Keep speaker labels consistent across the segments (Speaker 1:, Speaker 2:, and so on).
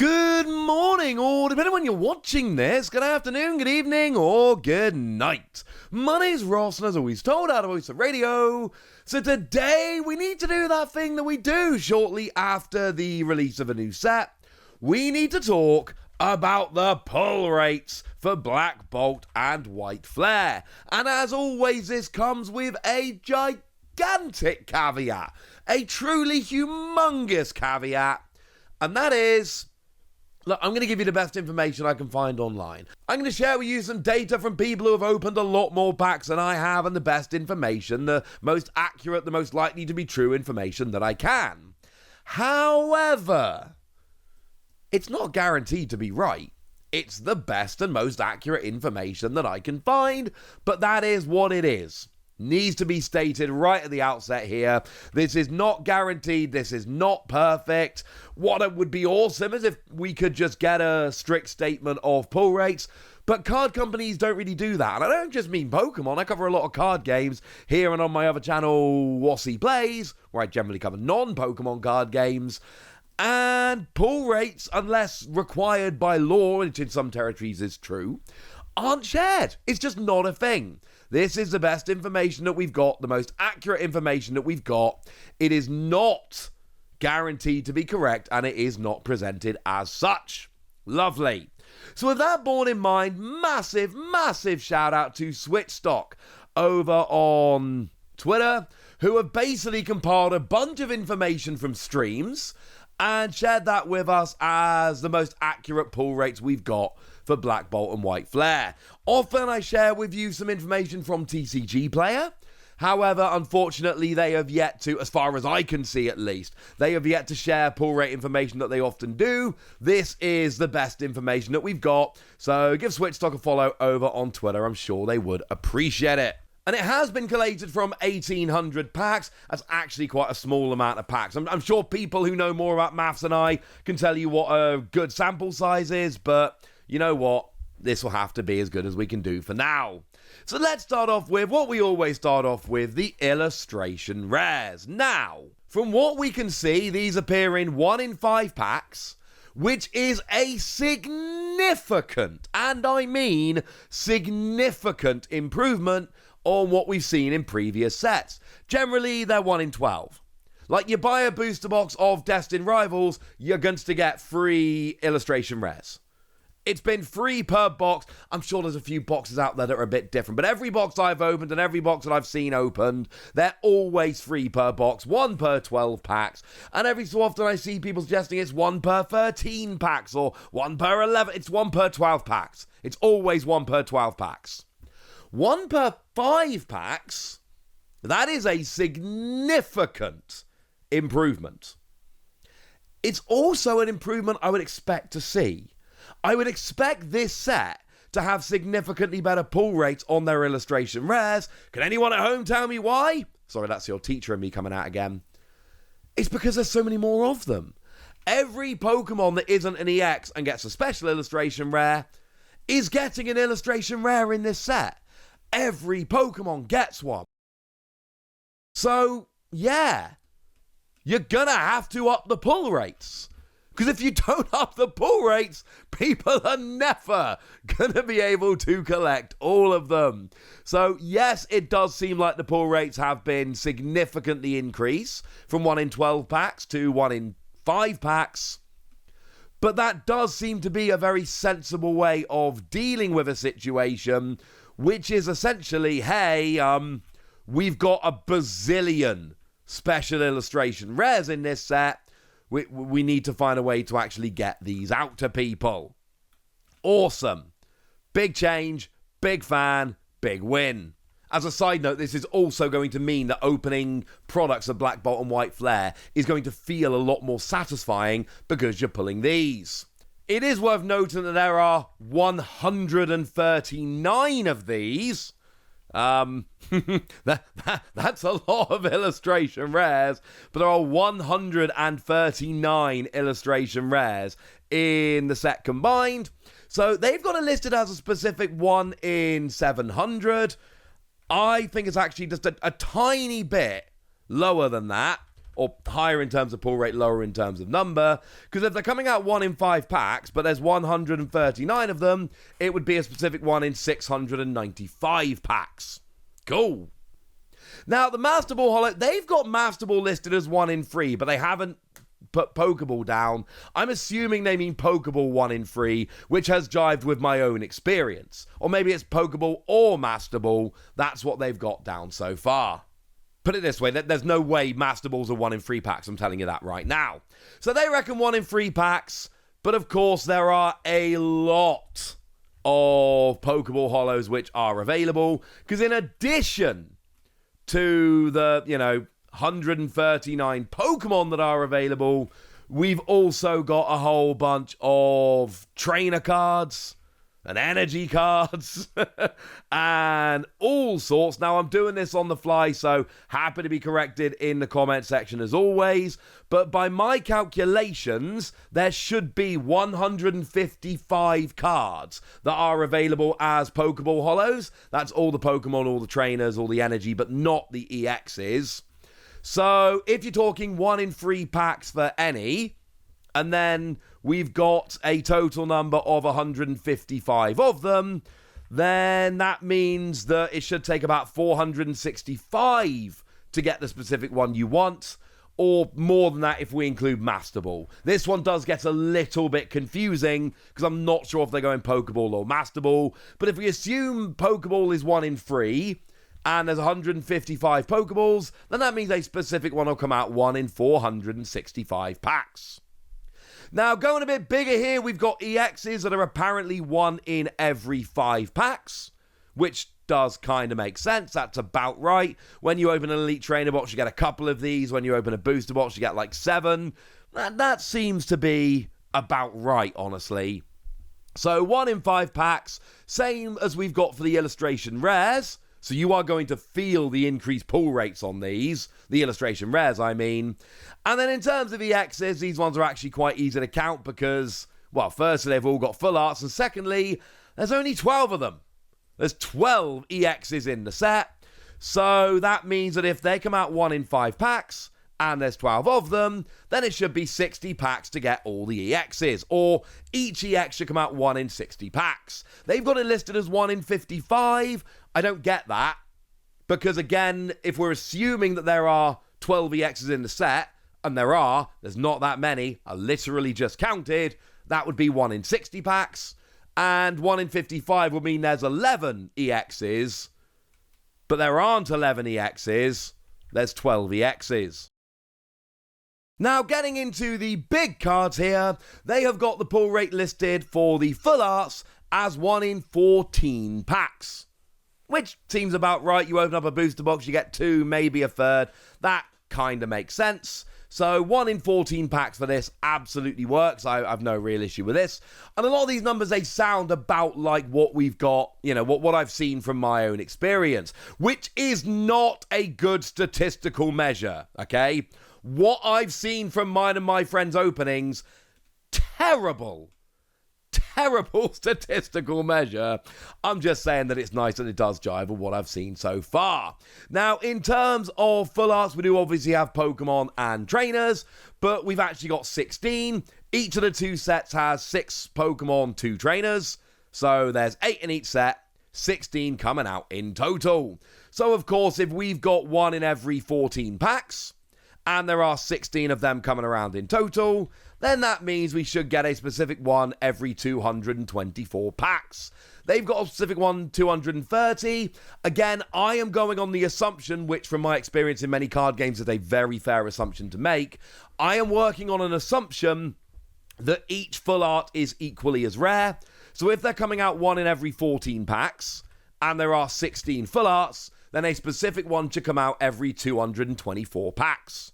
Speaker 1: Good morning, or depending on when you're watching this, good afternoon, good evening, or good night. My name's Ross, and as always told, out of Voice of Radio. So today, we need to do that thing that we do shortly after the release of a new set. We need to talk about the pull rates for Black Bolt and White Flare. And as always, this comes with a gigantic caveat, a truly humongous caveat, and that is... Look, I'm going to give you the best information I can find online. I'm going to share with you some data from people who have opened a lot more packs than I have, and the best information, the most accurate, the most likely to be true information that I can. However, it's not guaranteed to be right. It's the best and most accurate information that I can find, but that is what it is. Needs to be stated right at the outset here. This is not guaranteed. This is not perfect. What would be awesome is if we could just get a strict statement of pull rates, but card companies don't really do that. And I don't just mean Pokemon. I cover a lot of card games here and on my other channel, Wassy Plays, where I generally cover non-Pokemon card games. And pull rates, unless required by law, which in some territories is true, aren't shared. It's just not a thing. This is the best information that we've got, the most accurate information that we've got. It is not guaranteed to be correct, and it is not presented as such. Lovely. So with that borne in mind, massive shout out to Switchstock over on Twitter, who have basically compiled a bunch of information from streams and shared that with us as the most accurate pull rates we've got for Black Bolt and White Flare. Often I share with you some information from TCG Player. However, unfortunately, they have yet to, as far as I can see at least, they have yet to share pull rate information that they often do. This is the best information that we've got. So give Switchstock a follow over on Twitter. I'm sure they would appreciate it. And it has been collated from 1,800 packs. That's actually quite a small amount of packs. I'm sure people who know more about maths than I can tell you what a good sample size is, but you know what? This will have to be as good as we can do for now. So let's start off with what we always start off with, the illustration rares. Now, from what we can see, these appear in 1 in 5 packs, which is a significant, and I mean significant, improvement on what we've seen in previous sets. Generally, they're 1 in 12. Like, you buy a booster box of Destined Rivals, you're going to get 3 illustration rares. It's been 3 per box. I'm sure there's a few boxes out there that are a bit different, but every box I've opened and every box that I've seen opened, they're always 3 per box, 1 per 12 packs, and every so often I see people suggesting it's 1 per 13 packs or 1 per 11. It's 1 per 12 packs. It's always 1 per 12 packs. 1 per 5 packs, that is a significant improvement. It's also an improvement I would expect to see. I would expect this set to have significantly better pull rates on their illustration rares. Can anyone at home tell me why? Sorry, that's your teacher and me coming out again. It's because there's so many more of them. Every Pokemon that isn't an EX and gets a special illustration rare is getting an illustration rare in this set. Every Pokemon gets one. So, yeah, you're gonna have to up the pull rates. Because if you don't up the pull rates, people are never going to be able to collect all of them. So, yes, it does seem like the pull rates have been significantly increased from 1 in 12 packs to 1 in 5 packs. But that does seem to be a very sensible way of dealing with a situation, which is essentially, hey, we've got a bazillion special illustration rares in this set. We need to find a way to actually get these out to people. Awesome. Big change, big fan, big win. As a side note, this is also going to mean that opening products of Black Bolt and White Flare is going to feel a lot more satisfying because you're pulling these. It is worth noting that there are 139 of these. That's a lot of illustration rares, but there are 139 illustration rares in the set combined. So they've got it listed as a specific 1 in 700. I think it's actually just a tiny bit lower than that. or higher in terms of pull rate, lower in terms of number, because if they're coming out 1 in 5 packs, but there's 139 of them, it would be a specific 1 in 695 packs. Cool. Now, the Master Ball Holo, they've got Master Ball listed as 1 in 3, but they haven't put Pokeball down. I'm assuming they mean Pokeball 1 in 3, which has jived with my own experience. Or maybe it's Pokeball or Master Ball. That's what they've got down so far. Put it this way, there's no way Master Balls are 1 in 3 packs, I'm telling you that right now. So they reckon 1 in 3 packs, but of course there are a lot of Pokeball Holos which are available, because in addition to the, 139 Pokemon that are available, we've also got a whole bunch of trainer cards and energy cards and all sorts. Now, I'm doing this on the fly, so happy to be corrected in the comment section as always. But by my calculations, there should be 155 cards that are available as Pokeball Holos. That's all the Pokemon, all the trainers, all the energy, but not the EXs. So if you're talking 1 in 3 packs for any, and then we've got a total number of 155 of them, then that means that it should take about 465 to get the specific one you want, or more than that if we include Master Ball. This one does get a little bit confusing, because I'm not sure if they're going Pokeball or Master Ball, but if we assume Pokeball is 1 in 3, and there's 155 Pokeballs, then that means a specific one will come out 1 in 465 packs. Now, going a bit bigger here, we've got EXs that are apparently 1 in every 5 packs, which does kind of make sense. That's about right. When you open an Elite Trainer box, you get a couple of these. When you open a booster box, you get like 7. That seems to be about right, honestly. So 1 in 5 packs, same as we've got for the illustration rares. So you are going to feel the increased pull rates on these, the illustration rares, I mean. And then in terms of EXs, these ones are actually quite easy to count because, well, firstly, they've all got full arts, and secondly, there's only 12 of them. There's 12 EXs in the set. So that means that if they come out 1 in 5 packs, and there's 12 of them, then it should be 60 packs to get all the EXs, or each EX should come out 1 in 60 packs. They've got it listed as 1 in 55. I don't get that, because again, if we're assuming that there are 12 EXs in the set, and there's not that many, I literally just counted, that would be 1 in 60 packs, and 1 in 55 would mean there's 11 EXs, but there aren't 11 EXs, there's 12 EXs. Now, getting into the big cards here, they have got the pull rate listed for the full arts as 1 in 14 packs. Which seems about right. You open up a booster box, you get 2, maybe a third. That kind of makes sense. So 1 in 14 packs for this absolutely works. I've no real issue with this. And a lot of these numbers, they sound about like what we've got, what I've seen from my own experience, which is not a good statistical measure, okay? What I've seen from mine and my friends' openings, terrible statistical measure. I'm just saying that it's nice and it does jive with what I've seen so far. Now, in terms of full arts, we do obviously have Pokemon and trainers, but we've actually got 16. Each of the 2 sets has 6 Pokemon, 2 trainers. So there's 8 in each set, 16 coming out in total. So, of course, if we've got 1 in every 14 packs, and there are 16 of them coming around in total, then that means we should get a specific one every 224 packs. They've got a specific one 230. Again, I am going on the assumption, which from my experience in many card games is a very fair assumption to make. I am working on an assumption that each full art is equally as rare. So if they're coming out 1 in every 14 packs, and there are 16 full arts, then a specific one should come out every 224 packs.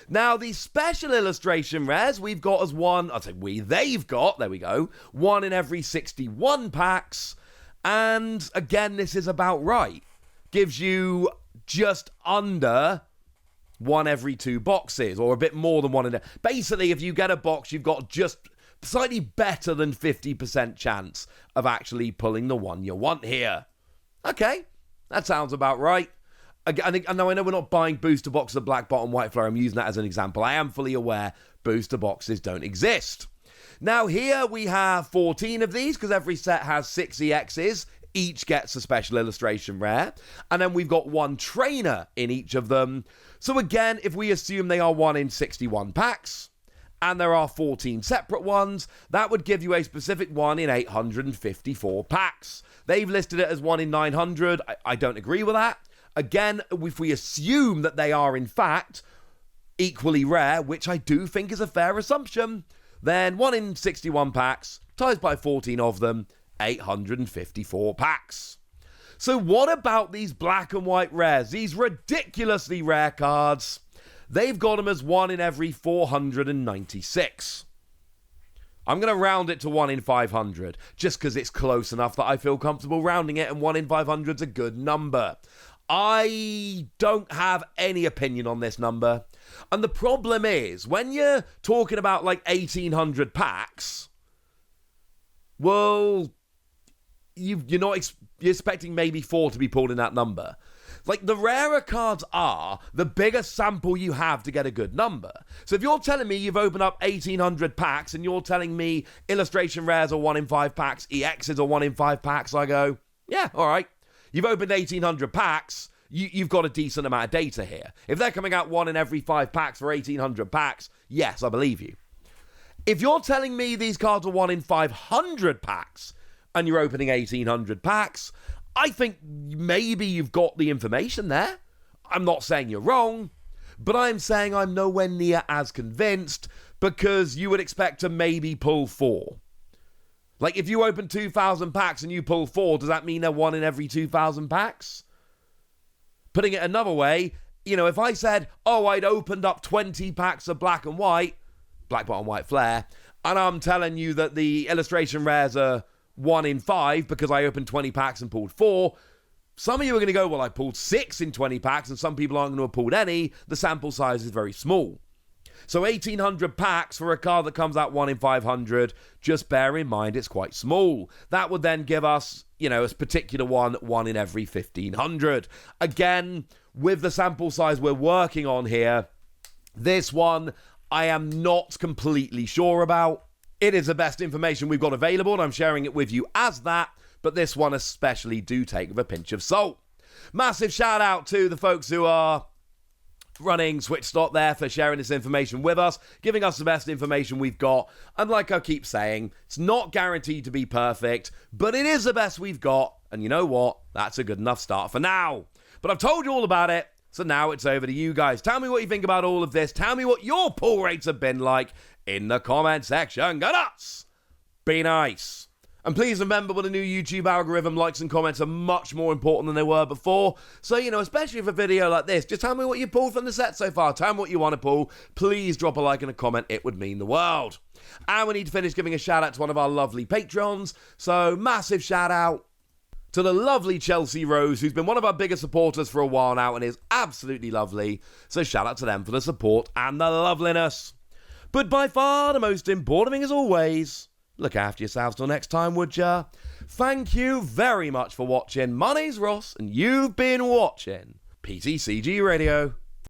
Speaker 1: Now, the special illustration rares we've got as they've got, there we go, 1 in every 61 packs. And again, this is about right. Gives you just under 1 every 2 boxes, or a bit more than 1 in there. Basically, if you get a box, you've got just slightly better than 50% chance of actually pulling the one you want here. Okay, that sounds about right. Again, I know we're not buying booster boxes of Black Bottom White Flare. I'm using that as an example. I am fully aware booster boxes don't exist. Now here we have 14 of these because every set has 6 EXs. Each gets a special illustration rare. And then we've got 1 trainer in each of them. So again, if we assume they are 1 in 61 packs, and there are 14 separate ones, that would give you a specific 1 in 854 packs. They've listed it as 1 in 900. I don't agree with that. Again, if we assume that they are in fact equally rare, which I do think is a fair assumption, then 1 in 61 packs, times by 14 of them, 854 packs. So what about these black and white rares? These ridiculously rare cards. They've got them as 1 in every 496. I'm going to round it to 1 in 500, just because it's close enough that I feel comfortable rounding it, and 1 in 500 is a good number. I don't have any opinion on this number. And the problem is, when you're talking about like 1,800 packs, well, you're expecting maybe 4 to be pulled in that number. Like, the rarer cards are, the bigger sample you have to get a good number. So if you're telling me you've opened up 1,800 packs and you're telling me illustration rares are 1 in 5 packs, EXs are 1 in 5 packs, I go, yeah, all right. You've opened 1,800 packs, you've got a decent amount of data here. If they're coming out 1 in every 5 packs for 1,800 packs, yes, I believe you. If you're telling me these cards are 1 in 500 packs and you're opening 1,800 packs, I think maybe you've got the information there. I'm not saying you're wrong, but I'm saying I'm nowhere near as convinced, because you would expect to maybe pull 4. Like, if you open 2,000 packs and you pull 4, does that mean they're 1 in every 2,000 packs? Putting it another way, if I said, I'd opened up 20 packs of black and white, Black Bottom White Flare, and I'm telling you that the illustration rares are 1 in 5 because I opened 20 packs and pulled 4. Some of you are going to go, well, I pulled 6 in 20 packs, and some people aren't going to have pulled any. The sample size is very small. So 1,800 packs for a card that comes out 1 in 500, just bear in mind it's quite small. That would then give us, a particular 1 in every 1,500. Again, with the sample size we're working on here, this one I am not completely sure about. It is the best information we've got available, and I'm sharing it with you as that, but this one especially do take with a pinch of salt. Massive shout out to the folks who are running Switchstock there for sharing this information with us, giving us the best information we've got. And like I keep saying, it's not guaranteed to be perfect, but it is the best we've got, and you know what? That's a good enough start for now. But I've told you all about it, so now it's over to you guys. Tell me what you think about all of this. Tell me what your pull rates have been like in the comment section. Go nuts! Be nice. And please remember, with a new YouTube algorithm, likes and comments are much more important than they were before. So, especially for a video like this, just tell me what you pulled from the set so far. Tell me what you want to pull. Please drop a like and a comment. It would mean the world. And we need to finish giving a shout out to one of our lovely patrons. So, massive shout out to the lovely Chelsea Rose, who's been one of our biggest supporters for a while now and is absolutely lovely. So, shout out to them for the support and the loveliness. But by far the most important thing, as always, look after yourselves till next time, would ya? Thank you very much for watching. My name's Ross, and you've been watching PTCG Radio.